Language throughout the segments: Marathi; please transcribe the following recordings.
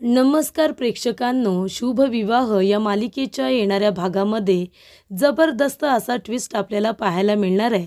नमस्कार प्रेक्षकांनो, शुभ विवाह या मालिकेच्या येणाऱ्या भागामध्ये जबरदस्त असा ट्विस्ट आपल्याला पाहायला मिळणार आहे.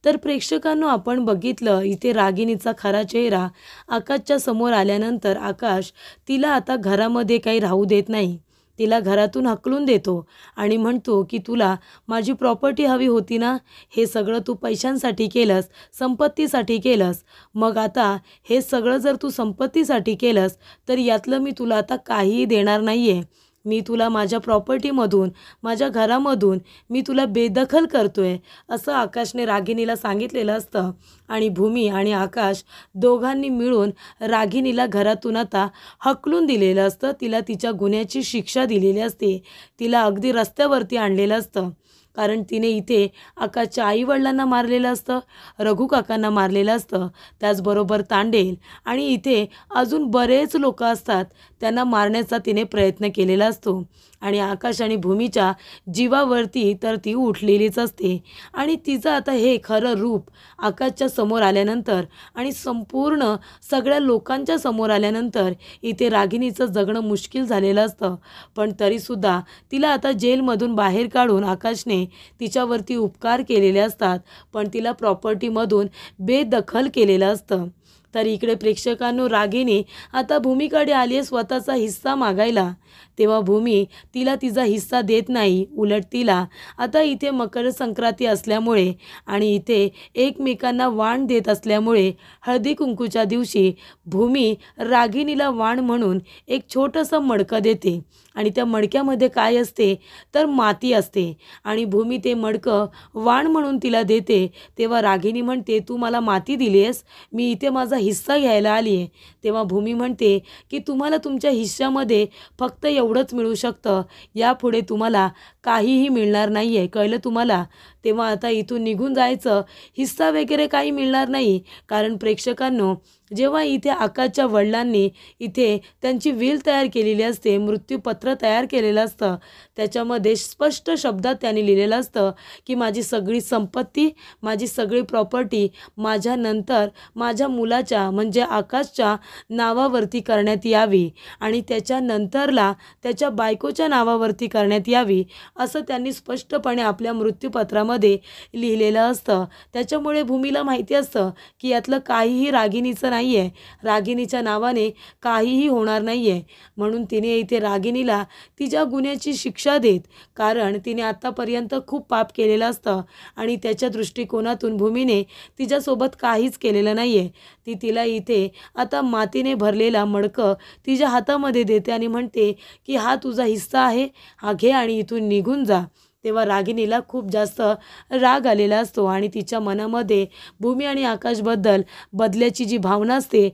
तर प्रेक्षकांनो, आपण बघितलं इथे रागिणीचा खरा चेहरा आकाशच्या समोर आल्यानंतर आकाश तिला आता घरामध्ये काही राहू देत नाही. तिला घरातून हकलून देतो आणि म्हणतो की तुला माझी प्रॉपर्टी हवी होती ना, हे सगळं तू पैशांसाठी केलंस, संपत्तीसाठी केलंस. मग आता हे सगळं जर तू संपत्तीसाठी केलंस तर यातलं मी तुला आता काहीही देणार नाही आहे. मी तुला माझ्या प्रॉपर्टीमधून, माझ्या घरामधून मी तुला बेदखल करतोय, असं आकाशने रागिणीला सांगितलेलं असतं. आणि भूमी आणि आकाश दोघांनी मिळून रागिणीला घरातून आता हकलून दिलेलं असतं. तिला तिच्या गुन्ह्याची शिक्षा दिलेली असते. तिला अगदी रस्त्यावरती आणलेलं असतं. कारण तिने इथे आकाशच्या आईवडिलांना मारलेलं असतं, रघु काकांना मारलेलं असतं, त्याचबरोबर तांडेल आणि इथे अजून बरेच लोक असतात, त्यांना मारण्याचा तिने प्रयत्न केलेला असतो. आणि आकाश आणि भूमीच्या जीवावरती तर ती उठलेलीच असते. आणि तिचं आता हे खरं रूप आकाशच्या समोर आल्यानंतर आणि संपूर्ण सगळ्या लोकांच्या समोर आल्यानंतर इथे रागिणीचं जगणं मुश्किल झालेलं असतं. पण तरीसुद्धा तिला आता जेलमधून बाहेर काढून आकाशने तिच्यावरती उपकार केलेले असतात, पण तिला प्रॉपर्टीमधून बेदखल केलेलं असतं. तर इकडे प्रेक्षकांनो, रागिणी आता भूमीकडे आली आहे स्वतःचा हिस्सा मागायला. तेव्हा भूमी तिला तिचा हिस्सा देत नाही. उलट तिला आता इथे मकर संक्रांती असल्यामुळे आणि इथे एकमेकांना वाण देत असल्यामुळे हळदी कुंकूच्या दिवशी भूमी रागिणीला वाण म्हणून एक छोटंसं मडकं देते. आणि त्या मडक्यामध्ये काय असते तर माती असते. आणि भूमी ते मडकं वाण म्हणून तिला देते. तेव्हा रागिणी म्हणते, तू मला माती दिली आहेस, मी इथे माझा हिस्सा घ्यायला आली आहे. तेव्हा भूमी म्हणते की तुम्हाला तुमच्या हिस्स्यामध्ये फक्त एवढंच मिळू शकतं, यापुढे तुम्हाला काहीही मिळणार नाही आहे, कळलं तुम्हाला? तेव्हा आता इथून निघून जायचं, हिस्सा वगैरे काही मिळणार नाही. कारण प्रेक्षकांनो, जेव्हा इथे आकाशच्या वडिलांनी इथे त्यांची विल तयार केलेली असते, मृत्यूपत्र तयार केलेलं असतं, त्याच्यामध्ये स्पष्ट शब्दात त्यांनी लिहिलेलं असतं की माझी सगळी संपत्ती, माझी सगळी प्रॉपर्टी माझ्यानंतर माझ्या मुलाच्या म्हणजे आकाशच्या नावावरती करण्यात यावी आणि त्याच्यानंतरला त्याच्या बायकोच्या नावावरती करण्यात यावी, असं त्यांनी स्पष्टपणे आपल्या मृत्यूपत्रामध्ये लिहिलेलं असतं. त्याच्यामुळे भूमीला माहिती असतं की यातलं काहीही रागिणीचं नाही आहे, रागिणीच्या नावाने काहीही होणार नाही आहे. म्हणून तिने इथे रागिणीला तिच्या गुन्ह्याची शिक्षा देत, कारण तिने आत्तापर्यंत खूप पाप केलेलं असतं आणि त्याच्या दृष्टिकोनातून भूमीने तिच्यासोबत काहीच केलेलं नाही आहे. ती तिला इथे आता मातीने भरलेला मडकं तिच्या हातामध्ये देते आणि म्हणते की हा तुझा हिस्सा आहे, हा घे आणि इथून निघून जा. तेव्हा रागिणीला खूप जास्त राग आलेला असतो आणि तिच्या मनामध्ये भूमी आणि आकाशबद्दल बदल्याची जी भावना असते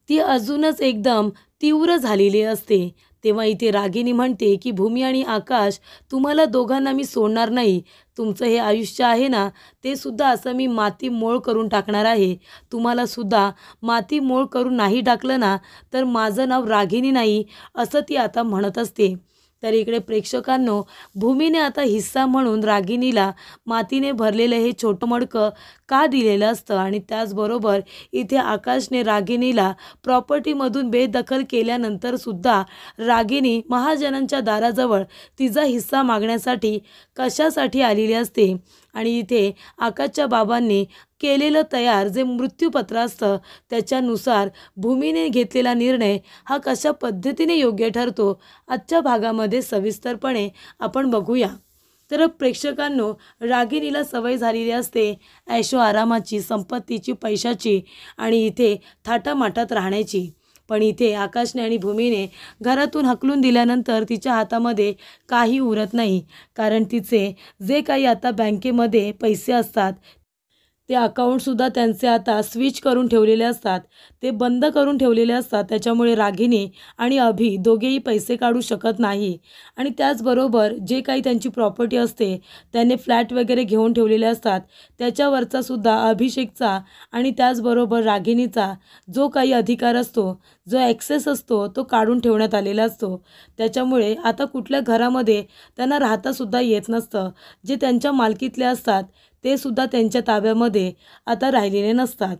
ती अजूनच एकदम तीव्र झालेली असते. तेव्हा इथे रागिणी म्हणते की भूमी आणि आकाश, तुम्हाला दोघांना मी सोडणार नाही. तुमचं हे आयुष्य आहे ना, ते सुद्धा असं मी माती मोळ करून टाकणार आहे. तुम्हाला सुद्धा माती मोळ करून नाही टाकलं ना, तर माझं नाव रागिणी नाही, असं ती आता म्हणत असते. तर इकडे प्रेक्षकांनो, भूमीने आता हिस्सा म्हणून रागिणीला मातीने भरलेलं हे छोटं मडकं का दिलेलं असतं आणि त्याचबरोबर इथे आकाशने रागिणीला प्रॉपर्टीमधून बेदखल केल्यानंतरसुद्धा रागिणी महाजनांच्या दाराजवळ तिचा हिस्सा मागण्यासाठी कशासाठी आलेली असते. आणि इथे आकाशच्या बाबांनी केलेलं तयार जे मृत्यूपत्र असतं त्याच्यानुसार भूमीने घेतलेला निर्णय हा कशा पद्धतीने योग्य ठरतो, आजच्या भागामध्ये सविस्तरपणे आपण बघूया. तर प्रेक्षकांनो, रागिणीला सवय झालेली असते ऐशो आरामाची, संपत्तीची, पैशाची आणि इथे थाटामाटात राहण्याची. पण इथे आकाशने आणि भूमीने घरातून हकलून दिल्यानंतर तिच्या हातामध्ये काही उरत नाही. कारण तिचे जे काही आता बँकेमध्ये पैसे असतात ते अकाउंटसुद्धा त्यांचे आता स्विच करून ठेवलेले असतात, ते बंद करून ठेवलेले असतात. त्याच्यामुळे रागिणी आणि अभि दोघेही पैसे काढू शकत नाही. आणि त्याचबरोबर जे काही त्यांची प्रॉपर्टी असते त्याने फ्लॅट वगैरे घेऊन ठेवलेले असतात, त्याच्यावरचा सुद्धा अभिषेकचा आणि त्याचबरोबर रागिणीचा जो काही अधिकार असतो, जो ॲक्सेस असतो, तो काढून ठेवण्यात आलेला असतो. त्याच्यामुळे आता कुठल्या घरामध्ये त्यांना राहतासुद्धा येत नसतं. जे त्यांच्या मालकीतले असतात ते सुद्धा त्यांच्या ताब्यामध्ये आता राहिलेले नसतात.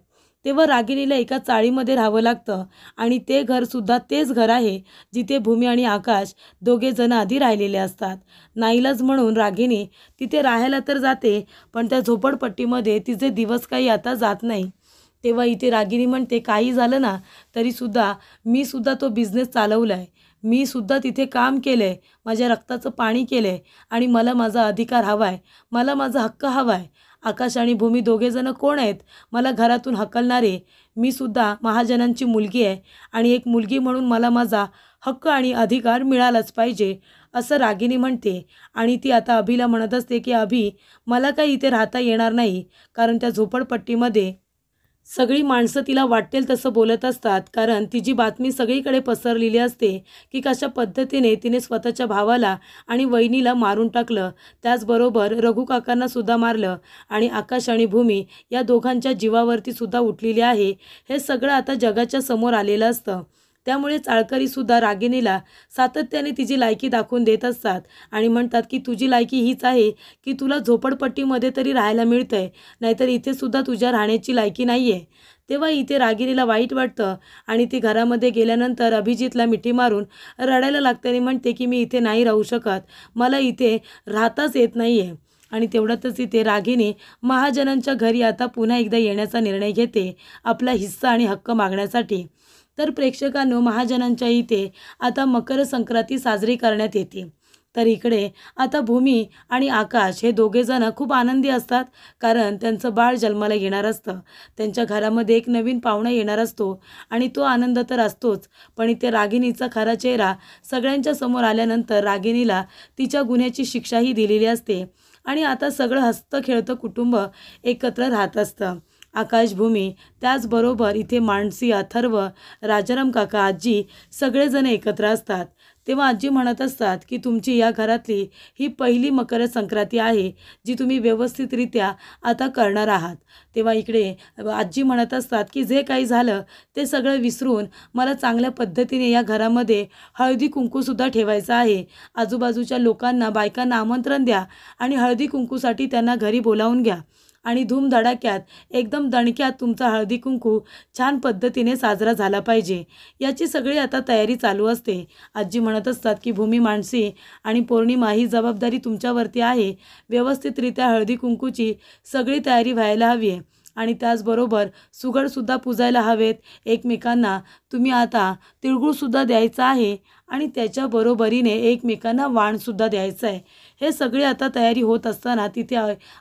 तेव्हा रागिणीला एका चाळीमध्ये राहावं लागतं आणि ते घरसुद्धा तेच घर आहे जिथे भूमी आणि आकाश दोघे जण आधी राहिलेले असतात. नाईलाज म्हणून रागिणी तिथे राहायला तर जाते, पण त्या झोपडपट्टीमध्ये तिचे दिवस काही आता जात नाही. तेव्हा इथे रागिणी म्हणते, काही झालं ना तरीसुद्धा मी तो बिझनेस चालवला आहे, मी तिथे काम केलं आहे, माझ्या रक्ताचं पाणी केलं आहे आणि मला माझा अधिकार हवा आहे, मला माझा हक्क हवा आहे. आकाश आणि भूमी दोघेजणं कोण आहेत मला घरातून हकलणारे? महाजनांची मुलगी आहे आणि एक मुलगी म्हणून मला माझा हक्क आणि अधिकार मिळालाच पाहिजे, असं रागिणी म्हणते. आणि ती आता अभिला म्हणत असते की अभि, मला काही इथे राहता येणार नाही, कारण त्या झोपडपट्टीमध्ये सगळी माणसं तिला वाटेल तसं बोलत असतात. कारण तिची बातमी सगळीकडे पसरलेली असते की कशा पद्धतीने तिने स्वतःच्या भावाला आणि वहिनीला मारून टाकलं, त्याचबरोबर रघु काकांना सुद्धा मारलं आणि आकाश आणि भूमी या दोघांच्या जीवावरती सुद्धा उठलेली आहे. हे सगळं आता जगाच्या समोर आलेलं असतं. त्यामुळे चाळकरीसुद्धा रागिणीला सातत्याने तिची लायकी दाखवून देत असतात आणि म्हणतात की तुझी लायकी हीच आहे की तुला झोपडपट्टीमध्ये तरी राहायला मिळतंय, नाहीतर इथे सुद्धा तुझ्या राहण्याची लायकी नाही आहे. तेव्हा इथे रागिणीला वाईट वाटतं आणि ती घरामध्ये गेल्यानंतर अभिजितला मिठी मारून रडायला लागते आणि म्हणते की मी इथे नाही राहू शकत, मला इथे राहताच येत नाही आहे. आणि तेवढ्यातच इथे रागिणी महाजनांच्या घरी आता पुन्हा एकदा येण्याचा निर्णय घेते आपला हिस्सा आणि हक्क मागण्यासाठी. तर प्रेक्षकांनो, महाजनांच्या इथे आता मकर संक्रांती साजरी करण्यात येते. तर इकडे आता भूमी आणि आकाश हे दोघेजण खूप आनंदी असतात, कारण त्यांचं बाळ जन्माला येणार असतं. त्यांच्या घरामध्ये एक नवीन पाहुणा येणार असतो आणि तो आनंद तर असतोच, पण इथे रागिणीचा खरा चेहरा सगळ्यांच्या समोर आल्यानंतर रागिणीला तिच्या गुन्ह्याची शिक्षाही दिलेली असते आणि आता सगळं हसतं खेळतं कुटुंब एकत्र राहत असतं. आकाश, भूमी, त्याचबरोबर इथे मानसी, अथर्व, राजाराम काका, आजी सगळेजण एकत्र असतात. तेव्हा आजी म्हणत असतात की तुमची या घरातली ही पहिली मकर संक्रांती आहे जी तुम्ही व्यवस्थितरित्या आता करणार आहात. तेव्हा इकडे आजी म्हणत असतात की जे काही झालं ते सगळं विसरून मला चांगल्या पद्धतीने या घरामध्ये हळदी कुंकूसुद्धा ठेवायचं आहे. आजूबाजूच्या लोकांना, बायकांना आमंत्रण द्या आणि हळदी कुंकूसाठी त्यांना घरी बोलावून घ्या आणि धूमधडाक्यात एकदम दणक्यात तुमचा हळदी कुंकू छान पद्धतीने साजरा झाला पाहिजे, याची सगळी आता तयारी चालू असते. आजी म्हणत असतात की भूमी, मानसी आणि पौर्णिमा ही जबाबदारी तुमच्यावरती आहे. व्यवस्थितरित्या हळदी कुंकूची सगळी तयारी व्हायला हवी आहे आणि त्याचबरोबर सुगडसुद्धा पुजायला हवेत. एकमेकांना तुम्ही आता तिळगुळसुद्धा द्यायचा आहे आणि त्याच्याबरोबरीने एकमेकांना वाणसुद्धा द्यायचं आहे. हे सगळे आता तयारी होत असताना तिथे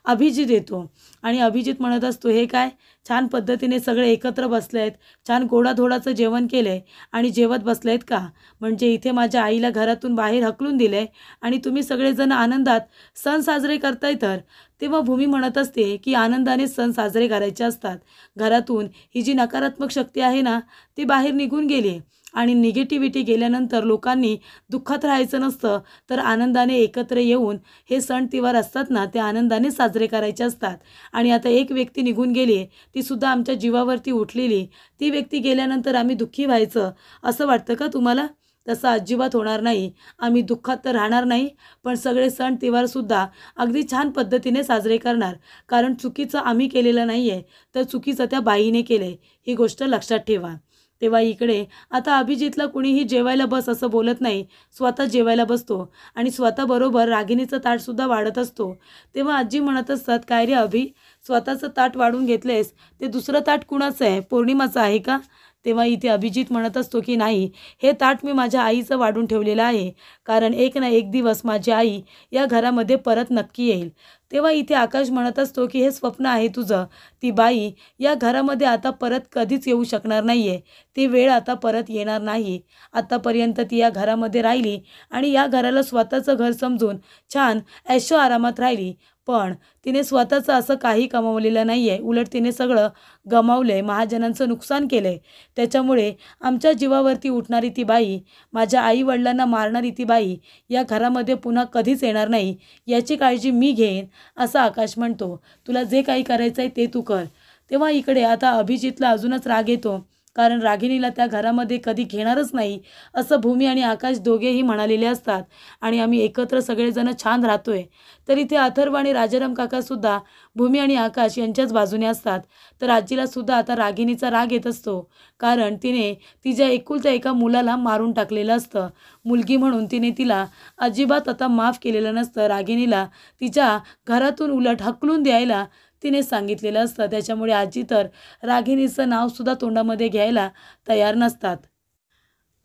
अभिजित येतो आणि अभिजित म्हणत असतो, हे काय छान पद्धतीने सगळे एकत्र बसले आहेत, छान गोडाधोडाचं जेवण केलं आहे आणि जेवत बसले आहेत का? म्हणजे इथे माझ्या आईला घरातून बाहेर हकलून दिलं आहे आणि तुम्ही सगळेजण आनंदात सण साजरे करताय. तर तेव्हा भूमी म्हणत असते की आनंदाने सण साजरे करायचे असतात. घरातून ही जी नकारात्मक शक्ती आहे ना ती बाहेर निघून गेली आणि निगेटिव्हिटी गेल्यानंतर लोकांनी दुःखात राहायचं नसतं, तर आनंदाने एकत्र येऊन हे सण तिवार असतात ना ते आनंदाने साजरे करायचे असतात. आणि आता एक व्यक्ती निघून गेली, तीसुद्धा आमच्या जीवावरती उठलेली, ती व्यक्ती गेल्यानंतर आम्ही दुःखी व्हायचं असं वाटतं का तुम्हाला? तसं अजिबात होणार नाही. आम्ही दुःखात तर राहणार नाही, पण सगळे सण तिवारसुद्धा अगदी छान पद्धतीने साजरे करणार, कारण चुकीचं आम्ही केलेलं नाही आहे, तर चुकीचं त्या बाईने केलं आहे, ही गोष्ट लक्षात ठेवा. तेव्हा इकडे आता अभिजितला कुणीही जेवायला बस असं बोलत नाही, स्वतः जेवायला बसतो आणि स्वतःबरोबर रागिणीचं ताटसुद्धा वाढत असतो. तेव्हा आजी म्हणत असतात, काय रे अभि, स्वतःचं ताट वाढून घेतलेस, ते दुसरं ताट कुणाचं आहे, पौर्णिमाचं आहे का? तेव्हा इथे अभिजित म्हणत असतो की नाही, हे ताट मी माझ्या आईचं वाढून ठेवलेलं आहे, कारण एक ना एक दिवस माझी आई या घरामध्ये परत नक्की येईल. तेव्हा इथे आकाश म्हणत असतो की हे स्वप्न आहे तुझं, ती बाई या घरामध्ये आता परत कधीच येऊ शकणार नाही आहे, ती वेळ आता परत येणार नाही. आतापर्यंत ती या घरामध्ये राहिली आणि या घराला स्वतःचं घर समजून छान ऐशो आरामात राहिली, पण तिने स्वतःचं असं काही कमावलेलं नाही आहे, उलट तिने सगळं गमावलं आहे, महाजनांचं नुकसान केलं आहे. त्याच्यामुळे आमच्या जीवावरती उठणारी ती बाई, माझ्या आईवडिलांना मारणारी ती बाई या घरामध्ये पुन्हा कधीच येणार नाही, याची काळजी मी घेईन, असं आकाश म्हणतो. तुला जे काही करायचं आहे ते तू कर. तेव्हा इकडे आता अभिजितला अजूनच राग येतो, कारण रागिणीला त्या घरामध्ये कधी घेणारच नाही असं भूमी आणि आकाश दोघेही म्हणालेले असतात आणि आम्ही एकत्र सगळेजण छान राहतोय. तर इथे अथर्व आणि राजाराम काकासुद्धा भूमी आणि आकाश यांच्याच बाजूने असतात. तर आजीलासुद्धा आता रागिणीचा राग येत असतो, कारण तिने तिच्या एकुलत्या एका मुलाला मारून टाकलेलं असतं. मुलगी म्हणून तिने तिला अजिबात आता माफ केलेलं नसतं. रागिणीला तिच्या घरातून उलट हकलून द्यायला तिने सांगितलेलं असतं. त्याच्यामुळे आजी तर रागिणीचं नावसुद्धा तोंडामध्ये घ्यायला तयार नसतात.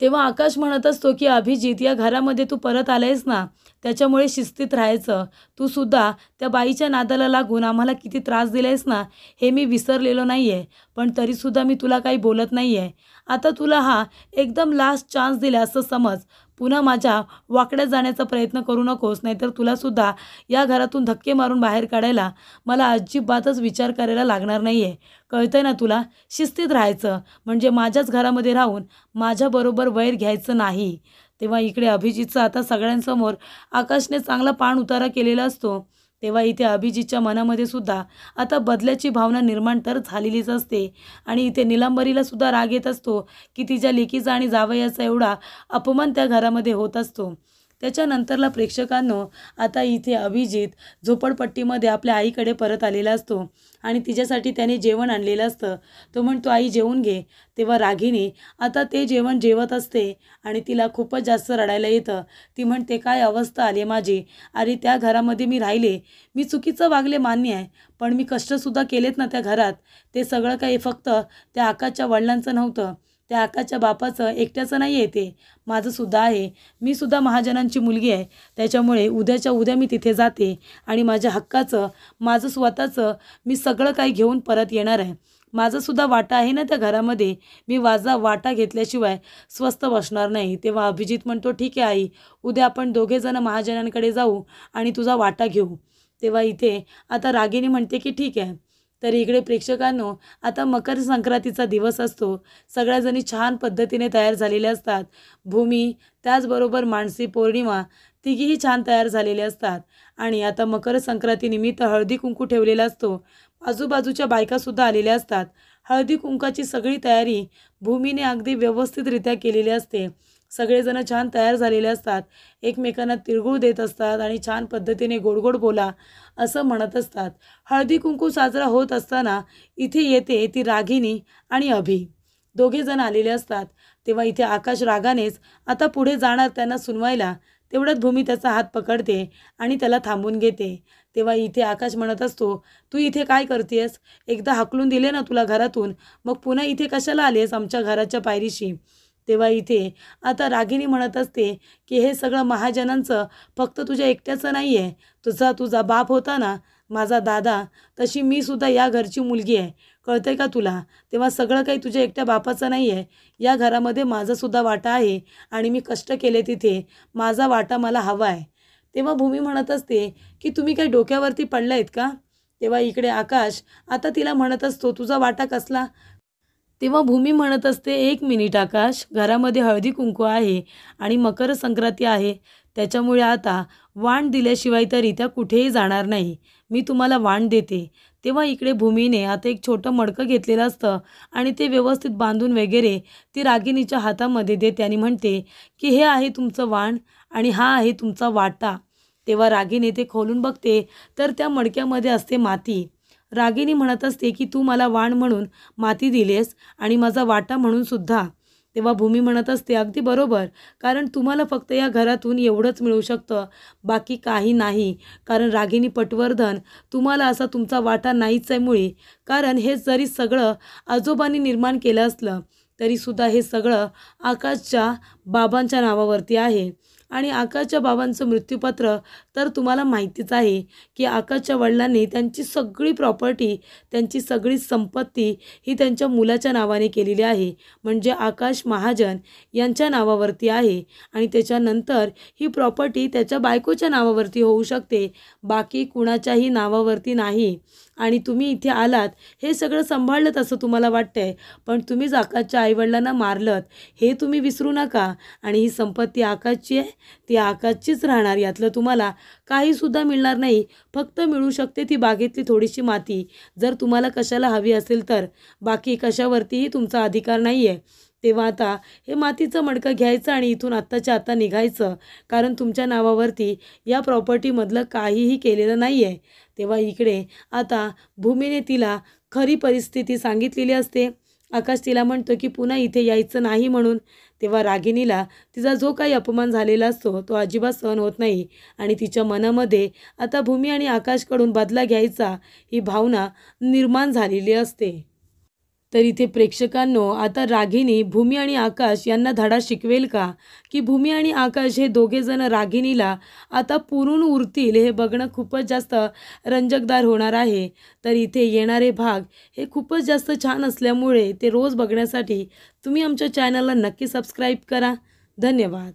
तेव्हा आकाश म्हणत असतो की अभिजित, या घरामध्ये तू परत आलायस ना, त्याच्यामुळे शिस्तीत राहायचं. तू सुद्धा त्या बाईच्या नादाला लागून आम्हाला किती त्रास दिलायस ना, हे मी विसरलेलो नाही आहे. पण तरीसुद्धा मी तुला काही बोलत नाही आहे. आता तुला हा एकदम लास्ट चान्स दिला असं समज. पुन्हा माझ्या वाकड्यात जाण्याचा प्रयत्न करू नकोस, नाहीतर तुलासुद्धा या घरातून धक्के मारून बाहेर काढायला मला अजिबातच विचार करायला लागणार नाही आहे. कळतंय ना तुला? शिस्तीत राहायचं, म्हणजे माझ्याच घरामध्ये राहून माझ्याबरोबर वैर घ्यायचं नाही. तेव्हा इकडे अभिजितचं आता सगळ्यांसमोर आकाशने चांगला पाण उतारा केलेला असतो. तेव्हा इथे अभिजितच्या मनामध्ये सुद्धा आता बदल्याची भावना निर्माण तर झालेलीच असते आणि इथे निलंबरीला सुद्धा राग येत असतो की तिच्या लेकीचा आणि जावयाचा एवढा अपमान त्या घरामध्ये होत असतो. त्याच्यानंतरला प्रेक्षकांनो, आता इथे अभिजित झोपडपट्टीमध्ये आपल्या आईकडे परत आलेला असतो आणि तिच्यासाठी त्याने जेवण आणलेलं असतं. तो म्हणतो, आई जेवून घे. तेव्हा रागिणी आता ते जेवण जेवत असते आणि तिला खूपच जास्त रडायला येतं. ती म्हणते, काय अवस्था आली माझी. अरे त्या घरामध्ये मी राहिले, मी चुकीचं वागले मान्य आहे, पण मी कष्टसुद्धा केलेत ना त्या घरात. ते सगळं काही फक्त त्या आकाशच्या वडिलांचं नव्हतं, त्या आकाशच्या बापाचं एकट्याचं नाही आहे, ते माझंसुद्धा आहे. मी सुद्धा महाजनांची मुलगी आहे. त्याच्यामुळे उद्याच्या उद्या मी तिथे जाते आणि माझ्या हक्काचं, माझं स्वतःचं मी सगळं काही घेऊन परत येणार आहे. माझंसुद्धा वाटा आहे ना त्या घरामध्ये. मी वाटा घेतल्याशिवाय स्वस्थ बसणार नाही. तेव्हा अभिजित म्हणतो, ठीक आहे आई, उद्या आपण दोघेजण महाजनांकडे जाऊ आणि तुझा वाटा घेऊ. तेव्हा इथे आता रागिणी म्हणते की ठीक आहे. तर इकडे प्रेक्षकांनो, आता मकर संक्रांतीचा दिवस असतो. सगळ्याजणी छान पद्धतीने तयार झालेल्या असतात. भूमी, त्याचबरोबर मानसी, पौर्णिमा तिघीही छान तयार झालेले असतात आणि आता मकर संक्रांतीनिमित्त हळदी कुंकू ठेवलेला असतो. आजूबाजूच्या बायकासुद्धा आलेल्या असतात. हळदी कुंकाची सगळी तयारी भूमीने अगदी व्यवस्थितरित्या केलेली असते. सगळेजण छान तयार झालेले असतात. एकमेकांना तिळगुळ देत असतात आणि छान पद्धतीने गोड गोड बोला असं म्हणत असतात. हळदी कुंकू साजरा होत असताना इथे येते ती रागिणी आणि अभि, दोघेजण आलेले असतात. तेव्हा इथे आकाश रागानेच आता पुढे जाणार त्यांना सुनवायला. तेवढ्यात भूमी त्याचा हात पकडते आणि त्याला थांबून घेते. तेव्हा इथे आकाश म्हणत असतो, तू इथे काय करतेस? एकदा हाकलून दिले ना तुला घरातून, मग पुन्हा इथे कशाला आलेस आमच्या घराच्या पायरीशी? तेव्हा इथे आता रागिणी म्हणत असते की हे सगळं महाजनांचं फक्त तुझ्या एकट्याचं नाही आहे. तुझा बाप होता ना, माझा दादा, तशी मी सुद्धा या घरची मुलगी आहे. कळतंय का तुला? तेव्हा सगळं काही तुझ्या एकट्या बापाचं नाही आहे. या घरामध्ये माझासुद्धा वाटा आहे आणि मी कष्ट केले तिथे. माझा वाटा मला हवा आहे. तेव्हा भूमी म्हणत असते की तुम्ही काही डोक्यावरती पडला आहेत का? तेव्हा इकडे आकाश आता तिला म्हणत असतो, तुझा वाटा कसला? तेव्हा भूमी म्हणत असते, एक मिनिट आकाश, घरामध्ये हळदी कुंकू आहे आणि मकर संक्रांती आहे, त्याच्यामुळे आता वाण दिल्याशिवाय तरी त्या कुठेही जाणार नाही. मी तुम्हाला वाण देते. तेव्हा इकडे भूमीने आता एक छोटं मडकं घेतलेलं असतं आणि ते व्यवस्थित बांधून वगैरे ती रागिणीच्या हातामध्ये देते आणि म्हणते की हे आहे तुमचं वाण आणि हा आहे तुमचा वाटा. तेव्हा रागिणी ते खोलून बघते तर त्या मडक्यामध्ये असते माती. रागिणी म्हणत असते की तू मला वाण म्हणून माती दिलेस आणि माझा वाटा म्हणून सुद्धा. तेव्हा भूमी म्हणत असते, अगदी बरोबर, कारण तुम्हाला फक्त या घरातून एवढंच मिळू शकतं, बाकी काही नाही. कारण रागिणी पटवर्धन, तुम्हाला असा तुमचा वाटा नाहीच आहे मुळी. कारण हे जरी सगळं आजोबांनी निर्माण केलं असलं तरीसुद्धा हे सगळं आकाशच्या बाबांच्या नावावरती आहे आणि आकाशच्या बाबांचं मृत्यूपत्र तर तुम्हाला माहितीच आहे की आकाशच्या वडिलांनी त्यांची सगळी प्रॉपर्टी, त्यांची सगळी संपत्ती ही त्यांच्या मुलाच्या नावाने केलेली आहे, म्हणजे आकाश महाजन यांच्या नावावरती आहे आणि त्याच्यानंतर ही प्रॉपर्टी त्याच्या बायकोच्या नावावरती होऊ शकते, बाकी कुणाच्याही नावावरती नाही. आणि तुम्ही इथे आलात, हे सगळं सांभाळलं असं तुम्हाला वाटतंय, पण तुम्हीच आकाशच्या आईवडिलांना मारलत हे तुम्ही विसरू नका. आणि ही संपत्ती आकाशची आहे, ती आकाशचीच राहणार, यातलं तुम्हाला काहीसुद्धा मिळणार नाही. फक्त मिळू शकते ती बागेतली थोडीशी माती. जर तुम्हाला कशाला हवी असेल तर, बाकी कशावरतीही तुमचा अधिकार नाही आहे. तेव्हा आता हे मातीचं मडकं घ्यायचं आणि इथून आत्ताच्या आत्ता निघायचं, कारण तुमच्या नावावरती या प्रॉपर्टीमधलं काहीही केलेलं नाही आहे. तेव्हा इकडे आता भूमीने तिला खरी परिस्थिती सांगितलेली असते. आकाश तिला म्हणतो की पुन्हा इथे यायचं नाही म्हणून. तेव्हा रागिणीला तिचा जो काही अपमान झालेला असतो तो अजिबात सहन होत नाही आणि तिच्या मनामध्ये आता भूमी आणि आकाशकडून बदला घ्यायचा ही भावना निर्माण झालेली असते. तर इथे प्रेक्षकांनो, आता रागिनी भूमी आणि आकाश यांना धडा शिकवेल का, की भूमी आणि आकाश हे दोघेजण रागिणीला आता पुरून उरतील, हे बघणं खूपच जास्त रंजकदार होणार आहे. तर इथे येणारे भाग हे खूपच जास्त छान असल्यामुळे ते रोज बघण्यासाठी तुम्ही आमच्या चॅनलला नक्की सबस्क्राईब करा. धन्यवाद.